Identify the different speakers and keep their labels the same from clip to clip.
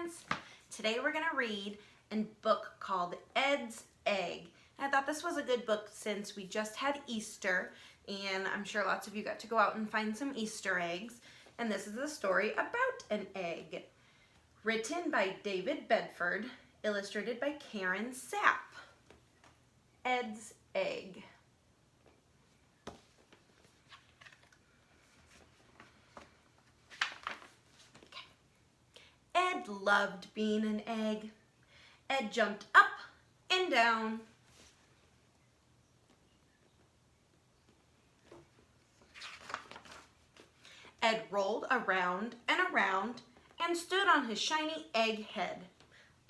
Speaker 1: friends. Today we're going to read a book called Ed's Egg. And I thought this was a good book since we just had Easter, and I'm sure lots of you got to go out and find some Easter eggs. And this is a story about an egg. Written by David Bedford, illustrated by Karen Sapp. Ed's Egg. Ed loved being an egg. Ed jumped up and down. Ed rolled around and around and stood on his shiny egg head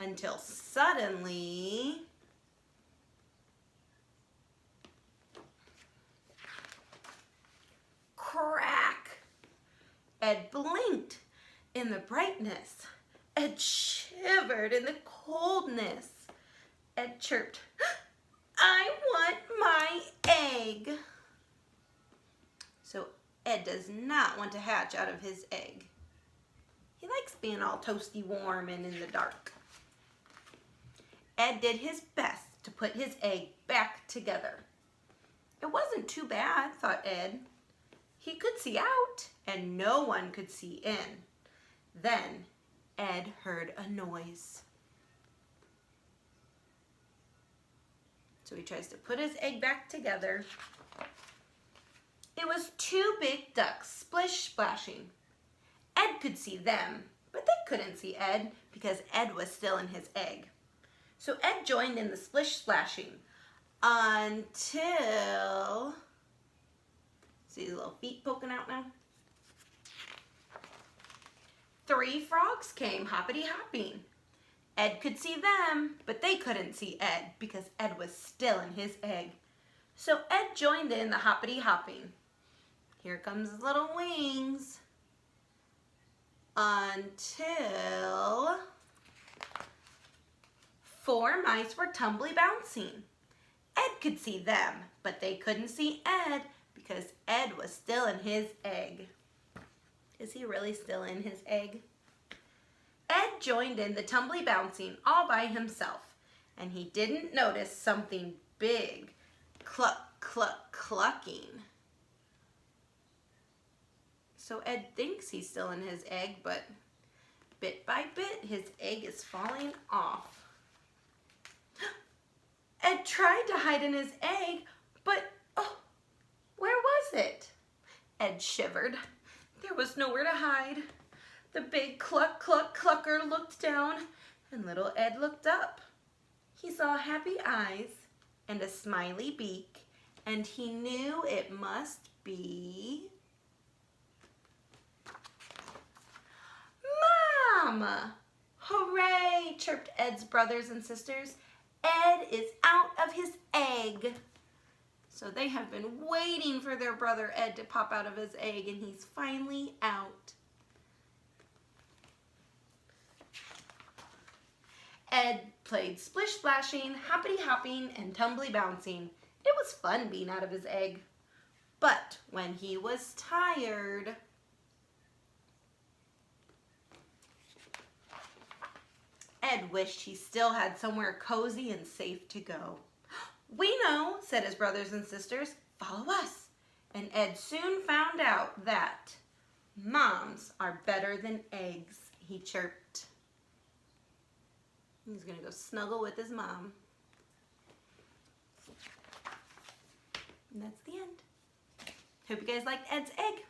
Speaker 1: until suddenly crack! Ed blinked in the brightness. Ed shivered in the coldness. Ed chirped, "I want my egg." So Ed does not want to hatch out of his egg. He likes being all toasty warm and in the dark. Ed did his best to put his egg back together. It wasn't too bad, thought Ed. He could see out and no one could see in. Then Ed heard a noise. So he tries to put his egg back together. It was two big ducks splish-splashing. Ed could see them, but they couldn't see Ed because Ed was still in his egg. So Ed joined in the splish-splashing until, see his little feet poking out now? 3 frogs came hoppity-hopping. Ed could see them, but they couldn't see Ed because Ed was still in his egg. So Ed joined in the hoppity-hopping. Here comes his little wings. Until 4 mice were tumbly bouncing. Ed could see them, but they couldn't see Ed because Ed was still in his egg. Is he really still in his egg? Ed joined in the tumbly bouncing all by himself, and he didn't notice something big cluck, cluck, clucking. So Ed thinks he's still in his egg, but bit by bit, his egg is falling off. Ed tried to hide in his egg, but oh, where was it? Ed shivered. There was nowhere to hide. The big cluck, cluck, clucker looked down, and little Ed looked up. He saw happy eyes and a smiley beak, and he knew it must be Mama! Hooray! Chirped Ed's brothers and sisters. Ed is out of his egg. So they have been waiting for their brother Ed to pop out of his egg, and he's finally out. Ed played splish-splashing, hoppity-hopping, and tumbly-bouncing. It was fun being out of his egg. But when he was tired, Ed wished he still had somewhere cozy and safe to go. "We know," said his brothers and sisters. "Follow us." And Ed soon found out that moms are better than eggs, he chirped. He's gonna go snuggle with his mom. And that's the end. Hope you guys liked Ed's Egg.